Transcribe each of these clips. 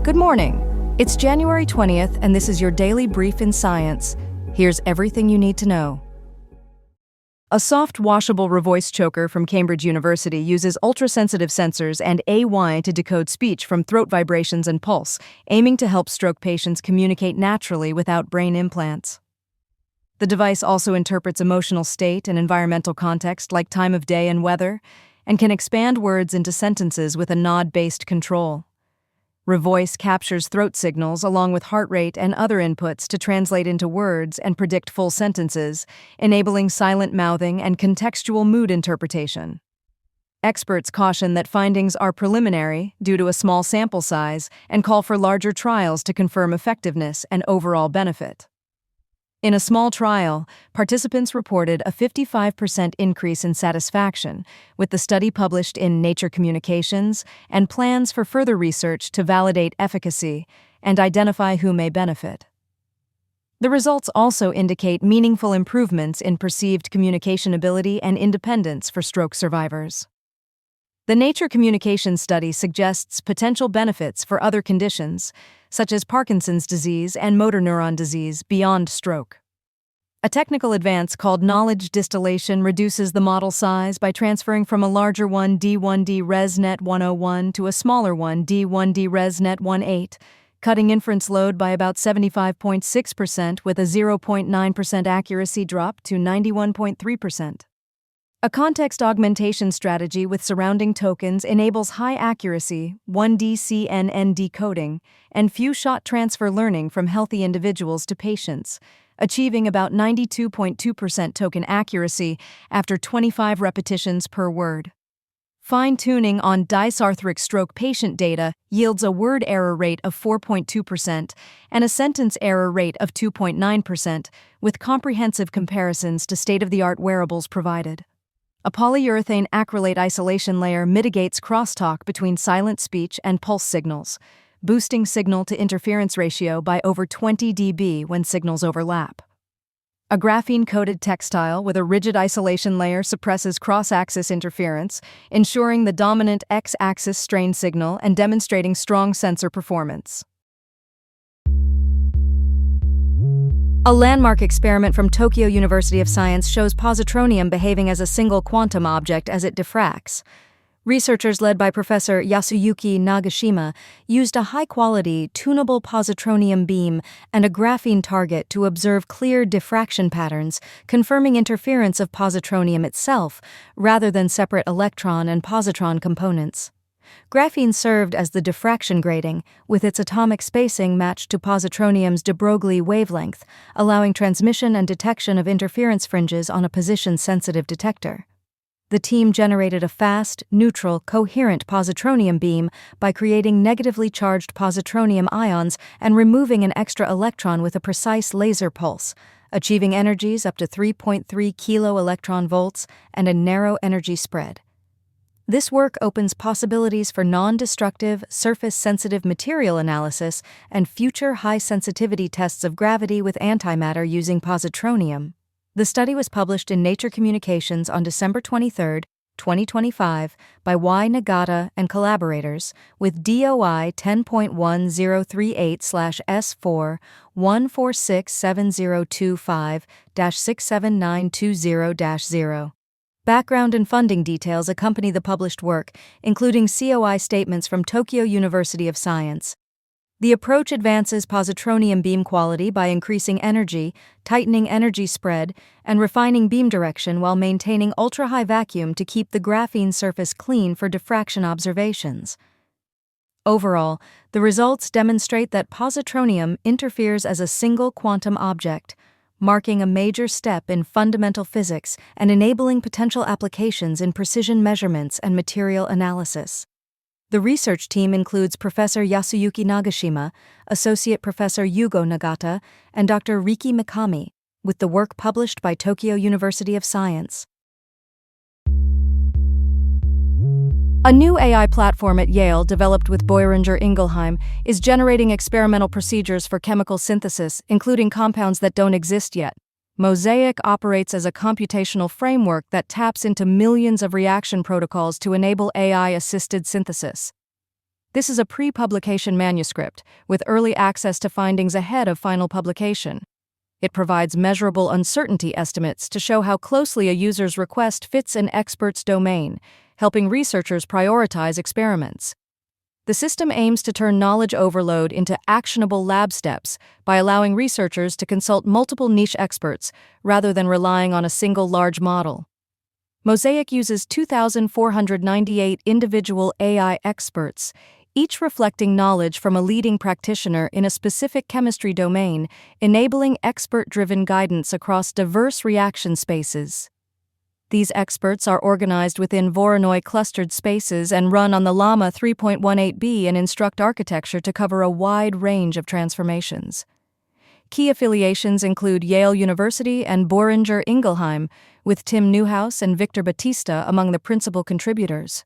Good morning. It's January 20th, and this is your daily brief in science. Here's everything you need to know. A soft, washable revoice choker from Cambridge University uses ultra-sensitive sensors and AI to decode speech from throat vibrations and pulse, aiming to help stroke patients communicate naturally without brain implants. The device also interprets emotional state and environmental context like time of day and weather, and can expand words into sentences with a nod-based control. Revoice captures throat signals along with heart rate and other inputs to translate into words and predict full sentences, enabling silent mouthing and contextual mood interpretation. Experts caution that findings are preliminary due to a small sample size and call for larger trials to confirm effectiveness and overall benefit. In a small trial, participants reported a 55% increase in satisfaction, with the study published in Nature Communications and plans for further research to validate efficacy and identify who may benefit. The results also indicate meaningful improvements in perceived communication ability and independence for stroke survivors. The Nature Communications study suggests potential benefits for other conditions, such as Parkinson's disease and motor neuron disease beyond stroke. A technical advance called knowledge distillation reduces the model size by transferring from a larger one D1D ResNet 101 to a smaller one D1D ResNet 18, cutting inference load by about 75.6% with a 0.9% accuracy drop to 91.3%. A context augmentation strategy with surrounding tokens enables high accuracy 1D CNN decoding and few-shot transfer learning from healthy individuals to patients, achieving about 92.2% token accuracy after 25 repetitions per word. Fine-tuning on dysarthric stroke patient data yields a word error rate of 4.2% and a sentence error rate of 2.9%, with comprehensive comparisons to state-of-the-art wearables provided. A polyurethane acrylate isolation layer mitigates crosstalk between silent speech and pulse signals, boosting signal-to-interference ratio by over 20 dB when signals overlap. A graphene-coated textile with a rigid isolation layer suppresses cross-axis interference, ensuring the dominant X-axis strain signal and demonstrating strong sensor performance. A landmark experiment from Tokyo University of Science shows positronium behaving as a single quantum object as it diffracts. Researchers led by Professor Yasuyuki Nagashima used a high-quality, tunable positronium beam and a graphene target to observe clear diffraction patterns, confirming interference of positronium itself rather than separate electron and positron components. Graphene served as the diffraction grating, with its atomic spacing matched to positronium's de Broglie wavelength, allowing transmission and detection of interference fringes on a position-sensitive detector. The team generated a fast, neutral, coherent positronium beam by creating negatively charged positronium ions and removing an extra electron with a precise laser pulse, achieving energies up to 3.3 kilo-electron-volts and a narrow energy spread. This work opens possibilities for non-destructive, surface-sensitive material analysis and future high-sensitivity tests of gravity with antimatter using positronium. The study was published in Nature Communications on December 23, 2025, by Y. Nagata and collaborators, with DOI 10.1038/S4-1467025-67920-0. Background and funding details accompany the published work, including COI statements from Tokyo University of Science. The approach advances positronium beam quality by increasing energy, tightening energy spread, and refining beam direction while maintaining ultra-high vacuum to keep the graphene surface clean for diffraction observations. Overall, the results demonstrate that positronium interferes as a single quantum object, marking a major step in fundamental physics and enabling potential applications in precision measurements and material analysis. The research team includes Professor Yasuyuki Nagashima, Associate Professor Yugo Nagata, and Dr. Riki Mikami, with the work published by Tokyo University of Science. A new AI platform at Yale, developed with Boehringer Ingelheim, is generating experimental procedures for chemical synthesis, including compounds that don't exist yet. Mosaic operates as a computational framework that taps into millions of reaction protocols to enable AI-assisted synthesis. This is a pre-publication manuscript, with early access to findings ahead of final publication. It provides measurable uncertainty estimates to show how closely a user's request fits an expert's domain, helping researchers prioritize experiments. The system aims to turn knowledge overload into actionable lab steps by allowing researchers to consult multiple niche experts rather than relying on a single large model. Mosaic uses 2,498 individual AI experts, each reflecting knowledge from a leading practitioner in a specific chemistry domain, enabling expert-driven guidance across diverse reaction spaces. These experts are organized within Voronoi clustered spaces and run on the Llama 3.18b and instruct architecture to cover a wide range of transformations. Key affiliations include Yale University and Boehringer Ingelheim, with Tim Newhouse and Victor Batista among the principal contributors.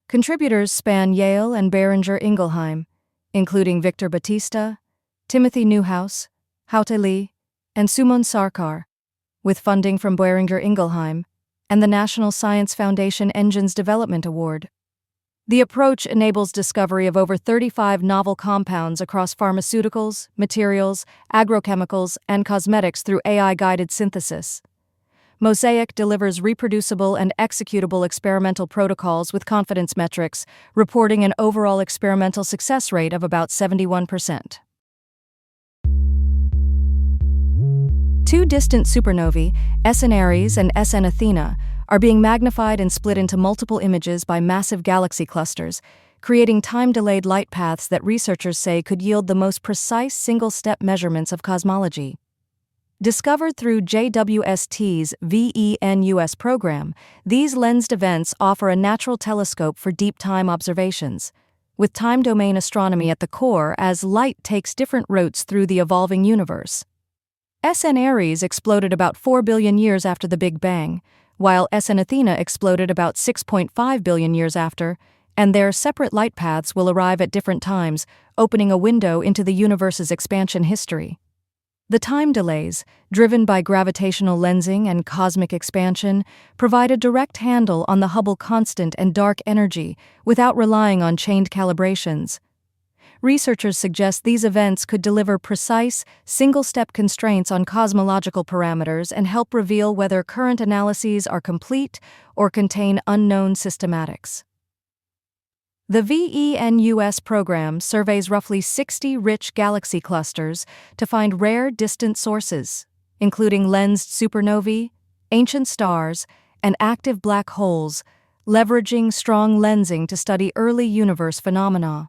Contributors span Yale and Boehringer Ingelheim, including Victor Batista, Timothy Newhouse, Haute Li, and Sumon Sarkar, with funding from Boehringer Ingelheim and the National Science Foundation Engines Development Award. The approach enables discovery of over 35 novel compounds across pharmaceuticals, materials, agrochemicals, and cosmetics through AI-guided synthesis. Mosaic delivers reproducible and executable experimental protocols with confidence metrics, reporting an overall experimental success rate of about 71%. Two distant supernovae, SN Ares and SN Athena, are being magnified and split into multiple images by massive galaxy clusters, creating time-delayed light paths that researchers say could yield the most precise single-step measurements of cosmology. Discovered through JWST's VENUS program, these lensed events offer a natural telescope for deep time observations, with time-domain astronomy at the core as light takes different routes through the evolving universe. SN Ares exploded about 4 billion years after the Big Bang, while SN Athena exploded about 6.5 billion years after, and their separate light paths will arrive at different times, opening a window into the universe's expansion history. The time delays, driven by gravitational lensing and cosmic expansion, provide a direct handle on the Hubble constant and dark energy without relying on chained calibrations. Researchers suggest these events could deliver precise, single-step constraints on cosmological parameters and help reveal whether current analyses are complete or contain unknown systematics. The VENUS program surveys roughly 60 rich galaxy clusters to find rare distant sources, including lensed supernovae, ancient stars, and active black holes, leveraging strong lensing to study early universe phenomena.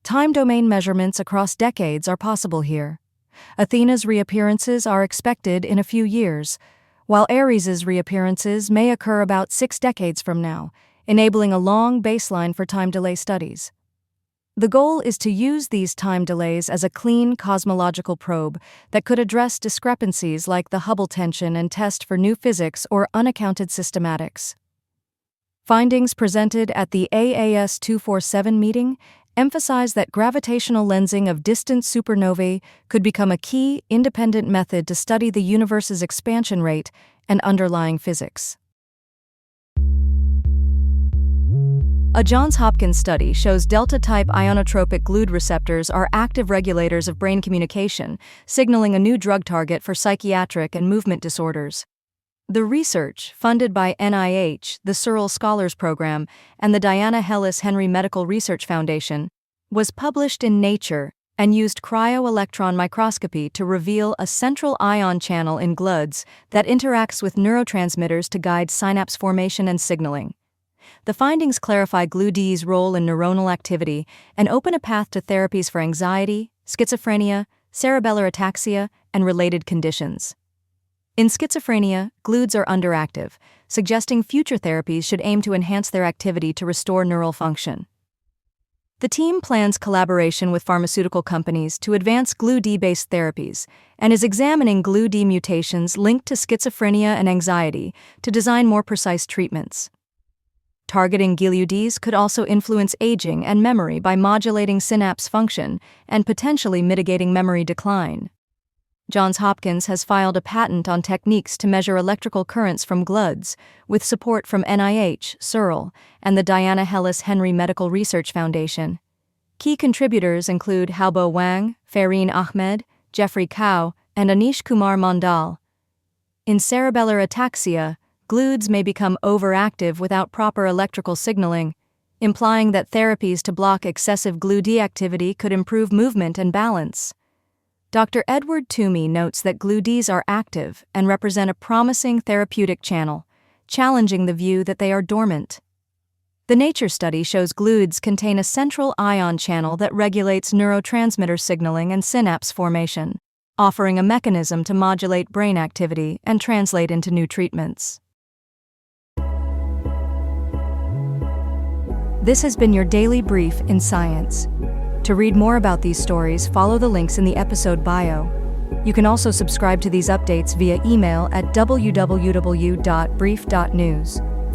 Time-domain measurements across decades are possible here. Athena's reappearances are expected in a few years, while Ares's reappearances may occur about 6 decades from now, enabling a long baseline for time delay studies. The goal is to use these time delays as a clean cosmological probe that could address discrepancies like the Hubble tension and test for new physics or unaccounted systematics. Findings presented at the AAS 247 meeting emphasize that gravitational lensing of distant supernovae could become a key, independent method to study the universe's expansion rate and underlying physics. A Johns Hopkins study shows delta-type ionotropic glued receptors are active regulators of brain communication, signaling a new drug target for psychiatric and movement disorders. The research, funded by NIH, the Searle Scholars Program, and the Diana Hellis Henry Medical Research Foundation, was published in Nature and used cryo-electron microscopy to reveal a central ion channel in GLUDs that interacts with neurotransmitters to guide synapse formation and signaling. The findings clarify GLUD's role in neuronal activity and open a path to therapies for anxiety, schizophrenia, cerebellar ataxia, and related conditions. In schizophrenia, GLUDs are underactive, suggesting future therapies should aim to enhance their activity to restore neural function. The team plans collaboration with pharmaceutical companies to advance GLUD-based therapies and is examining GLUD mutations linked to schizophrenia and anxiety to design more precise treatments. Targeting GLUDs could also influence aging and memory by modulating synapse function and potentially mitigating memory decline. Johns Hopkins has filed a patent on techniques to measure electrical currents from GLUDs, with support from NIH, Searle, and the Diana Hellis Henry Medical Research Foundation. Key contributors include Halbo Wang, Fareen Ahmed, Jeffrey Kao, and Anish Kumar Mandal. In cerebellar ataxia, GLUDs may become overactive without proper electrical signaling, implying that therapies to block excessive GLUD activity could improve movement and balance. Dr. Edward Toomey notes that GLUDs are active and represent a promising therapeutic channel, challenging the view that they are dormant. The Nature study shows GLUDs contain a central ion channel that regulates neurotransmitter signaling and synapse formation, offering a mechanism to modulate brain activity and translate into new treatments. This has been your daily brief in science. To read more about these stories, follow the links in the episode bio. You can also subscribe to these updates via email at www.brief.news.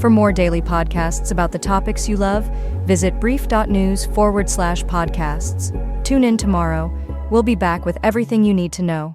For more daily podcasts about the topics you love, visit brief.news/podcasts. Tune in tomorrow. We'll be back with everything you need to know.